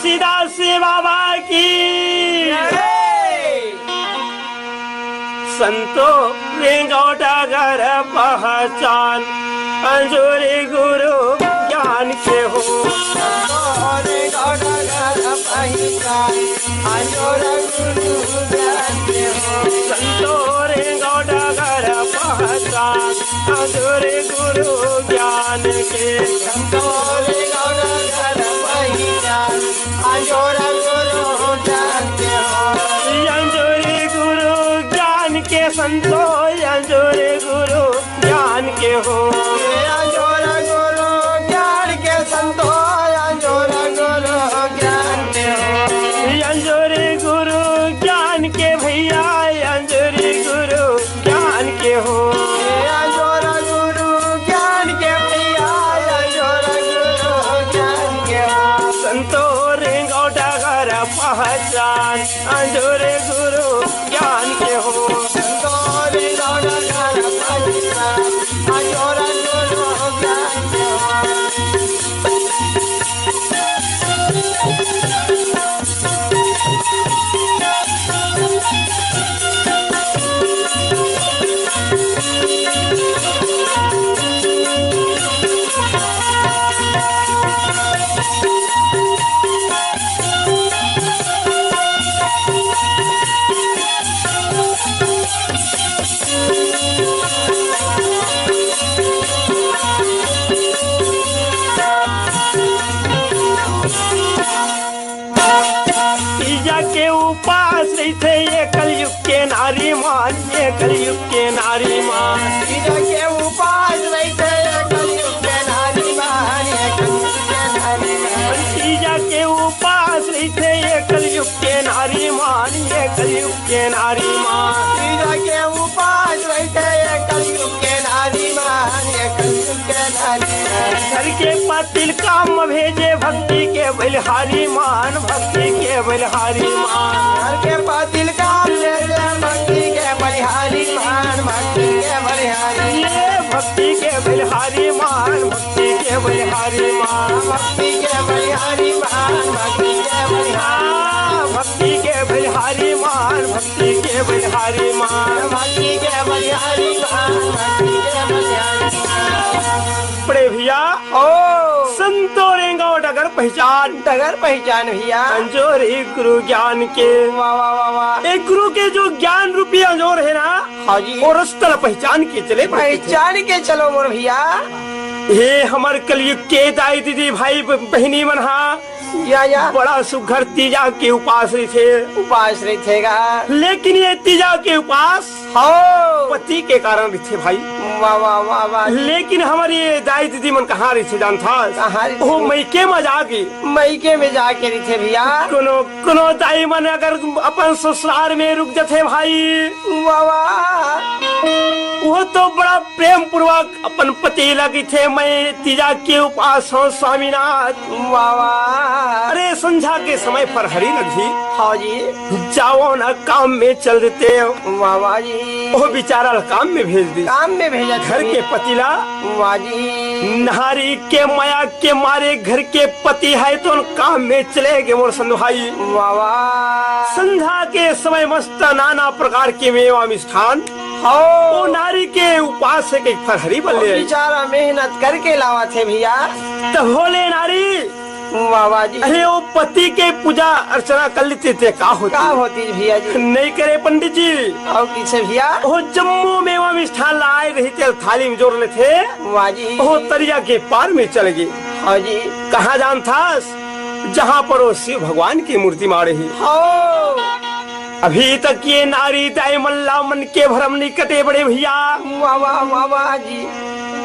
तुलसीदास बाबा की संतो रेंगौटा घर पहचान अंजोरे गुरु ज्ञान के हो संतो रेंगौटा घर पहचान अंजोरे गुरु ज्ञान के संतो रेंगौटा घर पहचान अंजोरे गुरु ज्ञान के हो अंजोरे गुरु ज्ञान के संतो अंजोरे गुरु ज्ञान के हो अंजोरे गुरु ज्ञान के संतो अंजोरे गुरु ज्ञान के हो अंजोरे गुरु ज्ञान के भैया अंजोरे गुरु ज्ञान के हो अंजोरे गुरु ज्ञान के भैया अंजोरे गुरु ज्ञान के हो संतो रेंगौटा घर पहचान अंजोरे गुरु ज्ञान के हो संतो रेंगौटा घर पहचान अंजोरे गुरु ज्ञान के हो ये कलयुग के नारी मान ये कलयुग के नारी मान के उपास रहते ये कलयुग के नारी मान ये कलयुग के नारी मान तीजा के उपास रहते ये कलयुग के नारी मान ये कलयुग के नारी मान तीजा के उपास रहते ये कलयुग के नारी मान ये कलयुग के नारी मान घर के पातिल काम भेजे भक्ति के बलिहारी मान भक्ति के बलिहारी मान घर के पातिल काम भेजे भक्ति के बलिहारी मान भक्ति के बलिहारी ये भक्ति के बलिहारी मान भक्ति के बलिहारी मान भक्ति के बलिहारी मान भक्ति के बलिहारी भक्ति के बलिहारी मान भक्ति के बलिहारी मान भक्ति के बलिहारी मान भक्ति के बलिहारी बड़े भैया ओ संतो रेंगौट डगर पहचान भैया अंजोरे गुरु ज्ञान के वाह वाह वाह वाह एक गुरु के जो ज्ञान रूपी अंजोर है ना हाँ जी और स्थल पहचान के चले पहचान के चलो मोर भैया हे हमार कलयुग के दाई दीदी भाई बहनी मनहा या बड़ा सुघर तीजा के उपास रही थेगा लेकिन ये तीजा के उपास हो पति के कारण रही भाई वाह वाह वाह वाह लेकिन हमारी दाई दीदी मन कहाँ रही थे जान था वो मैके में जाके रही थे भैया कोनो दाई मन अगर अपन ससुराल में रुक जाते भाई वाह वाह वो तो बड़ा प्रेम पूर्वक अपन पति लगी थे मैं तीजा के उपास हूँ स्वामीनाथ वाह वाह अरे संध्या के समय पर हरी लगी हाँ जी जाओ ना काम में चल देते वाह वाह जी वो बेचारा काम में भेज भेजा घर के पतिला वाह जी नारी के माया के मारे घर के पति है तो काम में चले गए मोर संधु भाई वाह वाह संध्या के समय मस्त नाना प्रकार के मेवा मिष्ठान वो नारी के उपास से फरहरी बल्ले बेचारा मेहनत करके लावा थे भैया तो होले नारी वाह जी अरे वो पति के पूजा अर्चना कर लेते थे का होती भैया जी नहीं करे पंडित जी और किसे भैया वो जम्मू में वो मिष्ठान लाए रही थे थाली में जोड़ ले थे वाह जी वो तरिया के पार में चल गए हाँ जी कहाँ जान था जहाँ पर वो शिव भगवान की मूर्ति मारे ही अभी तक ये नारी दाई मल्ला मन के भरम नहीं कटे बड़े भैया वाह वाह वाह वाह जी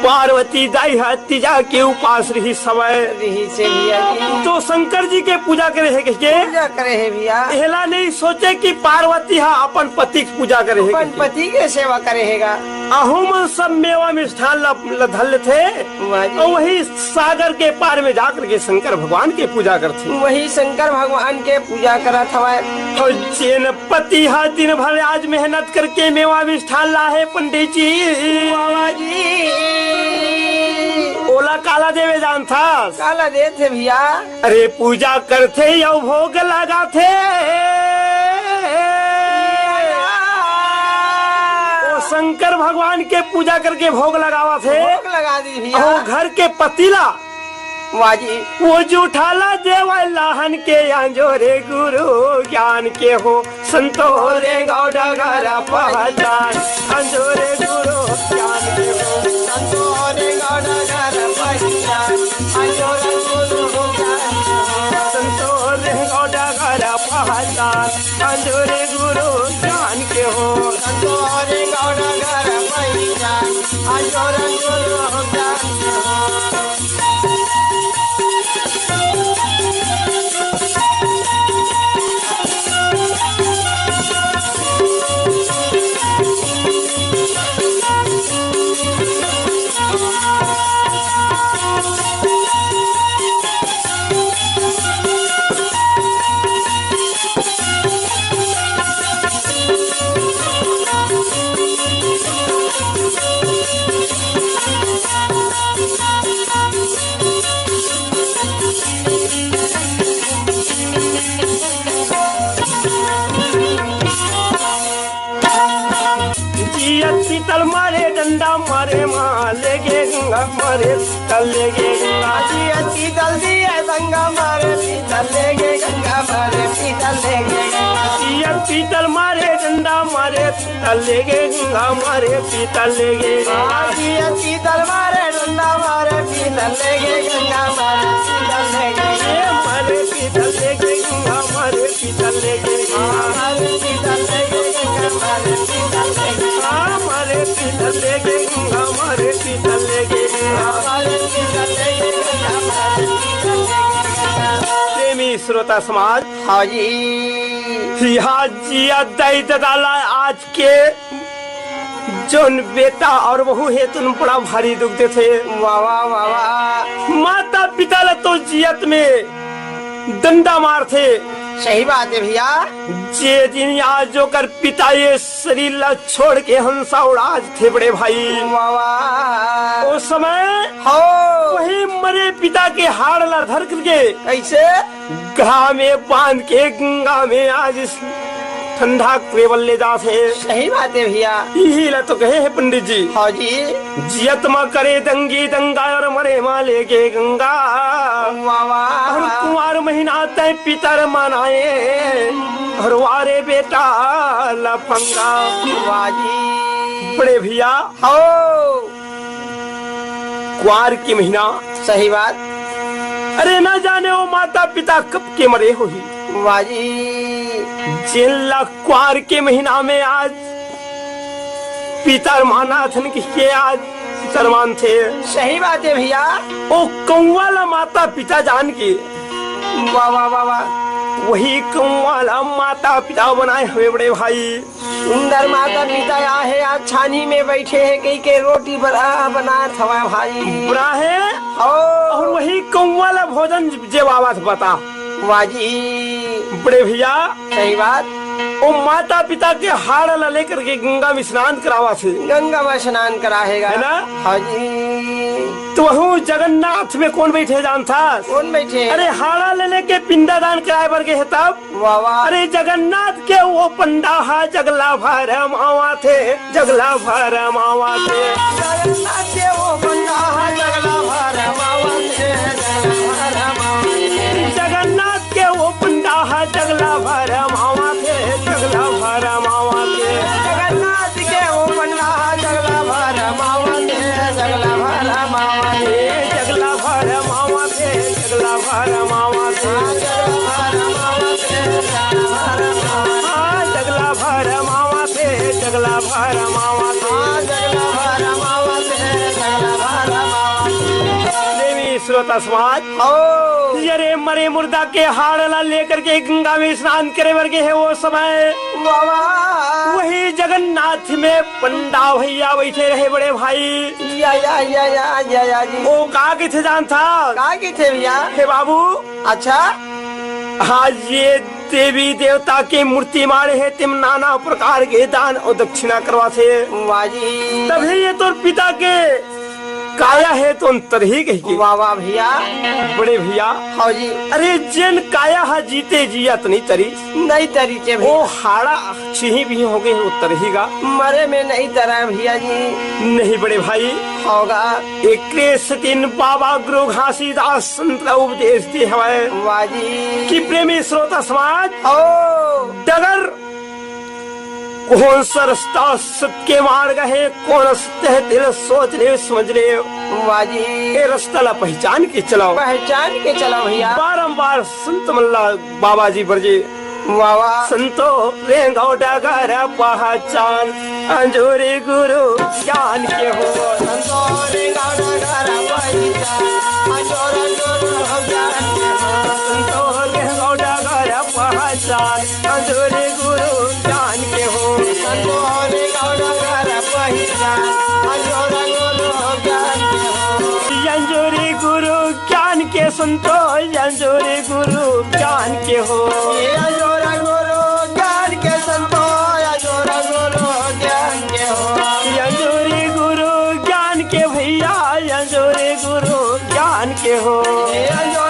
पार्वती दाई तीजा के उपास रही समय रही से भैया तो शंकर जी के पूजा करे है भैया एला नहीं सोचे कि पार्वती अपन पति की पूजा करे है अपन पति के सेवा करेगा अहुम सब मेवा मिष्ठान धल थे और वही सागर के पार में जाकर के शंकर भगवान के पूजा करते वही शंकर भगवान के पूजा करा था और चैन पति दिन भर आज मेहनत करके मेवा मिष्ठान ला है पंडित जी काला काला देवे जान था। काला दे थे भैया। अरे पूजा करते या भोग लगा थे, वो शंकर भगवान के पूजा करके भोग लगावा थे। भोग लगा दी भैया। और घर के पतीला वाजी वो जूठाला देवा लाहन के अंजोरे गुरु ज्ञान के हो संतोरे गौड़ा घरा पहचान। अंजोरे गुरु ज्ञान के हो संतोरे गौड़ा घर पहचान। अंजोरे गुरु ज्ञान संतोरे गौड़ा घरा पहचान। अंजोरे गुरु ज्ञान के हो संतोरे गौड़ा घर पहचान। अंजोरे गुरु ज्ञान पीतल मारे डंडा मारे माले गे गंगा मारे तले गे गंगा। पीतल दिए गंगा मारे पीतल लेगे गंगा मारे पीतल लेगे गंगा। पीतल मारे डंडा मारे तले गे गंगा मारे पीतल लेगे गंगा। पीतल मारे डंडा मारे पीतल लेगे गंगा मारे पीतल लेगे मारे पीतल लेगे गंगा मारे पीतल लेगे मारे पीतल लेगे गंगा मारे पीतल लेगे मारे पीतल लेगे गंगा मारे पीतल लेगे मारे पीतल लेगे गंगा मारे पीतल लेगे। प्रेमी श्रोता समाज, हाँ जी हाजी दई दाला आज के जोन बेटा और बहू है तुम बड़ा भारी दुख दे थे। वाह वाह वाह। माता पिता ल तो जियत में डंडा मार थे। सही बात है भैया। जे दिन आज जो कर पिता ये शरीर ला छोड़ के हंसा उड़ाज थे बड़े भाई। वाह वाह। उस समय हो वही मरे पिता के हाड़ ला धर करके कैसे घा में बांध के गंगा में आज ठंडा केवल ले जाते। सही बात है भैया। यही ला तो कहे है पंडित जी। हाँ जी जियत मा करे दंगी दंगा और मरे मा लेके गंगा। वाह वाह। हम कुंवार महीना तय पितर मनाए और वारे बेटा लफंगा। वाह जी बड़े भैया हो कुंवार की महीना। सही बात। अरे न जाने वो माता पिता कब के मरे हो ही। वाह जी जिला कुंवार के महीना में आज पिता मानाथन के आज शर्मान थे। सही बात है भैया। ओ कौवाला माता पिता जान के वाह वाह वाह वाह। वही कौवाला माता पिता बनाए हुए बड़े भाई। सुंदर माता पिता आहे आज छानी में बैठे हैं कई के रोटी बना थवा भाई। बुरा है और वही कौवाला भोजन जे बाबा बता। वाह जी बड़े भैया सही बात। वो माता पिता के हाड़ ला लेकर के गंगा में स्नान करावा थे। गंगा में स्नान कराएगा है ना। हाँ जी। तो वह जगन्नाथ में कौन बैठे जान था। कौन बैठे। अरे हाड़ा लेने के पिंडा दान कराए बर के है तब। वाह वाह। अरे जगन्नाथ के वो पंडा हा जगला भर मावा थे। जगला भर मावा थे। जगन्नाथ के वो पंडा हा जगला भर मावा थे। जगन्नाथ के वो पंडा हा जगला भर मावा थे। जगला भर मावा थे। जगन्नाथ के वो पंडा हा जगला भर मावा थे। जगला भर मावा थे। जगला भर मावा थे। जगला भर मावा थे। जगला भर मावा थे। जगला भर मावा थे। देवी श्रोता समाज, अरे मरे मुर्दा के हाड़ ला लेकर के गंगा में स्नान करे वर्गे है वो समय। वही जगन्नाथ में पंडा भैया बैठे रहे बड़े भाई। या जी। वो कहा के थे जान था। कहा के थे भैया। हे बाबू अच्छा आज ये देवी देवता के मूर्ति मारे है तिम नाना प्रकार के दान और दक्षिणा करवा थे। वाह जी। तभी ये तो पिता के काया है तो अंतर ही कही वाह वाह भैया। बड़े भैया हाँ जी। अरे जन काया है जीते जियत नहीं तरी नहीं तरीके वो भैया। हाड़ा छिही भी हो गए उत्तर ही गा मरे में नहीं तरा भैया जी। नहीं बड़े भाई होगा। एक सतीन बाबा गुरु घासीदास संत उपदेश दी हमारे वाह जी। कि प्रेमी श्रोता समाज ओ डगर कौन सा रास्ता सत्य के मार्ग है कौन सत्य दिल सोच ले समझ ले वाह जी। ये रास्ता ला पहचान के चलाओ पहचान के चलो भैया। बारंबार संत मल्ला बाबा जी बरजे वाह वाह। संतो रेंगो डगर पहचान अंजोरे गुरु ज्ञान के हो संतोरे गाड़ा गाड़ा पहचान अंजोर अंजोर ज्ञान के हो। संतो रेंगो डगर पहचान अंजोरे गुरु ज्ञान के हो संतोरे गाड़ा गाड़ा पहचान अंजोर अंजोर ज्ञान के हो। अंजोरे गुरु ज्ञान के संतो अंजोरे गुरु ज्ञान के हो ये अंजोर अंजोर ज्ञान के संतो अंजोर अंजोर ज्ञान के हो। अंजोरे गुरु ज्ञान के भैया अंजोरे गुरु ज्ञान के हो ये अंजोर